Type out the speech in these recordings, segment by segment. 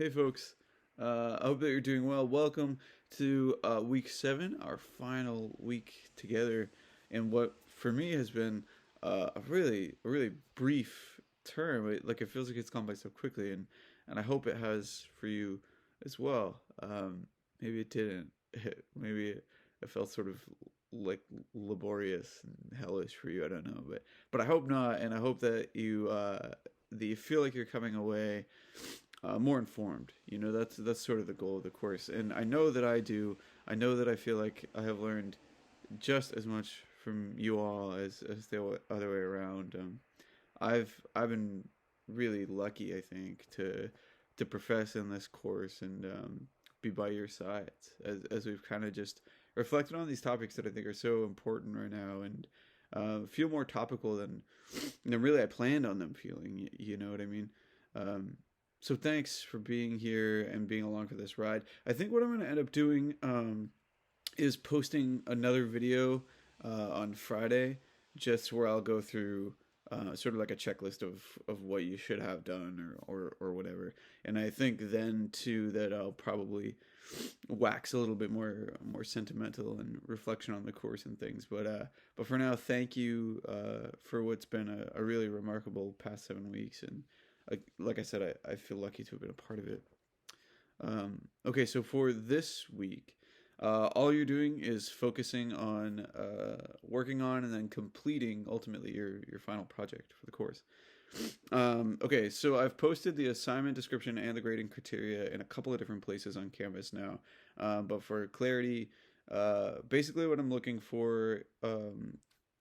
Hey, folks. I hope that you're doing well. Welcome to week 7, our final week together, in what for me has been a really brief term. It feels like it's gone by so quickly, and I hope it has for you as well. Maybe it didn't. Maybe it felt sort of like laborious and hellish for you. I don't know, but I hope not, and I hope that you feel like you're coming away more informed. That's sort of the goal of the course, and I know that I do. I know that I feel like I have learned just as much from you all as the other way around. I've been really lucky, I think, to profess in this course and be by your sides as we've kind of just reflected on these topics that I think are so important right now and feel more topical than really I planned on them feeling. You know what I mean? Um, so thanks for being here and being along for this ride. I think what I'm going to end up doing is posting another video on Friday, just where I'll go through sort of like a checklist of what you should have done or whatever. And I think then too that I'll probably wax a little bit more sentimental and reflection on the course and things. But for now, thank you for what's been a really remarkable past 7 weeks. And like I said, I feel lucky to have been a part of it. Okay, so for this week, all you're doing is focusing on working on and then completing ultimately your final project for the course. Okay, so I've posted the assignment description and the grading criteria in a couple of different places on Canvas now. But for clarity, basically what I'm looking for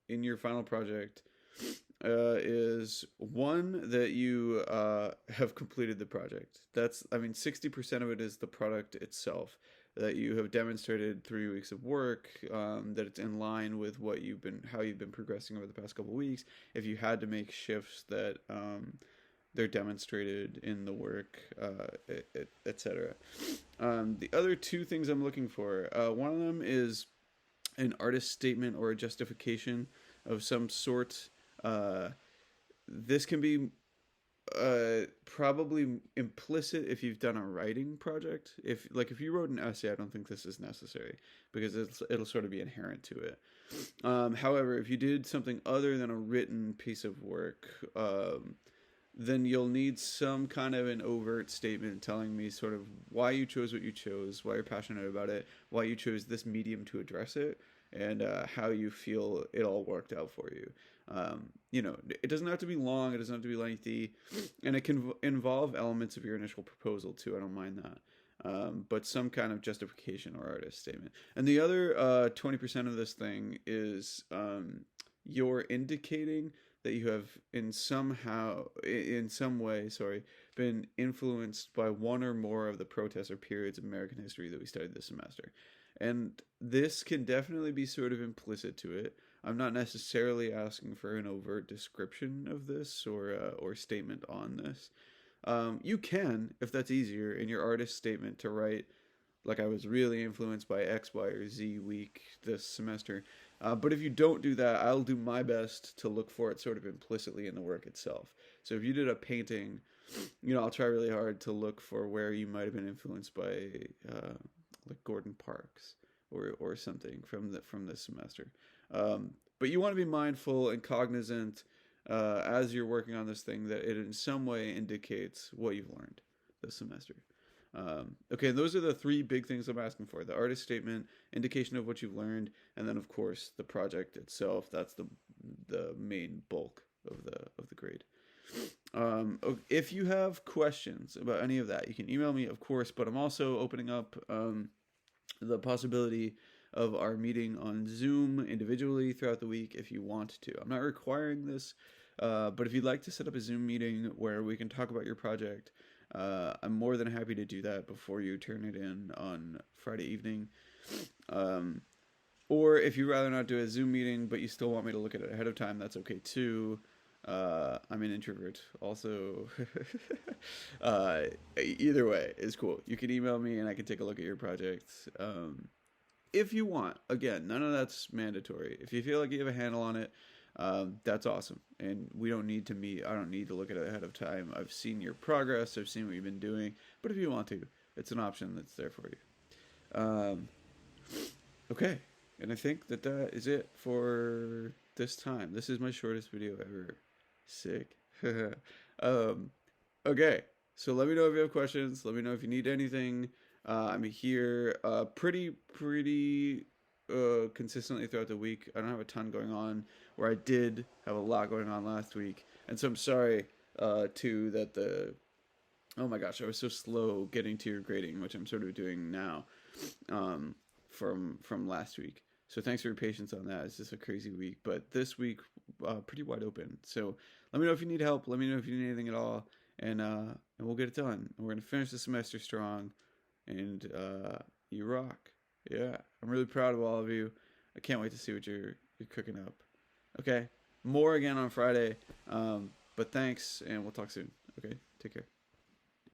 in your final project is one that you have completed the project. I mean, 60% of it is the product itself that you have demonstrated 3 weeks of work, that it's in line with how you've been progressing over the past couple of weeks. If you had to make shifts that they're demonstrated in the work, etc. The other two things I'm looking for, one of them is an artist statement or a justification of some sort. This can be probably implicit if you've done a writing project. If you wrote an essay, I don't think this is necessary because it'll sort of be inherent to it. However, if you did something other than a written piece of work, then you'll need some kind of an overt statement telling me sort of why you chose what you chose, why you're passionate about it, why you chose this medium to address it, and how you feel it all worked out for you. It doesn't have to be long, it doesn't have to be lengthy, and it can involve elements of your initial proposal too. I don't mind that. But some kind of justification or artist statement. And the other 20% of this thing is you're indicating that you have in some way, been influenced by one or more of the protests or periods of American history that we studied this semester. And this can definitely be sort of implicit to it. I'm not necessarily asking for an overt description of this or statement on this. You can, if that's easier, in your artist statement to write, like, I was really influenced by X, Y, or Z week this semester. But if you don't do that, I'll do my best to look for it sort of implicitly in the work itself. So if you did a painting, I'll try really hard to look for where you might have been influenced by, like Gordon Parks or something from this semester. But you want to be mindful and cognizant as you're working on this thing that it in some way indicates what you've learned this semester. Okay, those are the three big things I'm asking for: the artist statement, indication of what you've learned, and then of course the project itself. That's the main bulk of the grade. If you have questions about any of that, you can email me, of course, but I'm also opening up the possibility of our meeting on Zoom individually throughout the week if you want to. I'm not requiring this, but if you'd like to set up a Zoom meeting where we can talk about your project, I'm more than happy to do that before you turn it in on Friday evening. Or if you'd rather not do a Zoom meeting, but you still want me to look at it ahead of time, that's okay too. I'm an introvert also. Either way is cool. You can email me and I can take a look at your project. If you want. Again, none of that's mandatory. If you feel like you have a handle on it, that's awesome. And we don't need to meet. I don't need to look at it ahead of time. I've seen your progress. I've seen what you've been doing. But if you want to, it's an option that's there for you. Okay. And I think that is it for this time. This is my shortest video ever. Sick. um, okay. So let me know if you have questions. Let me know if you need anything. I'm here pretty consistently throughout the week. I don't have a ton going on, where I did have a lot going on last week. And so I'm sorry too that oh my gosh, I was so slow getting to your grading, which I'm sort of doing now from last week. So thanks for your patience on that. It's just a crazy week, but this week pretty wide open. So let me know if you need help. Let me know if you need anything at all, and we'll get it done. And we're gonna finish the semester strong, and you rock. Yeah, I'm really proud of all of you. I can't wait to see what you're cooking up. Okay, more again on Friday. But thanks, and we'll talk soon. Okay, take care.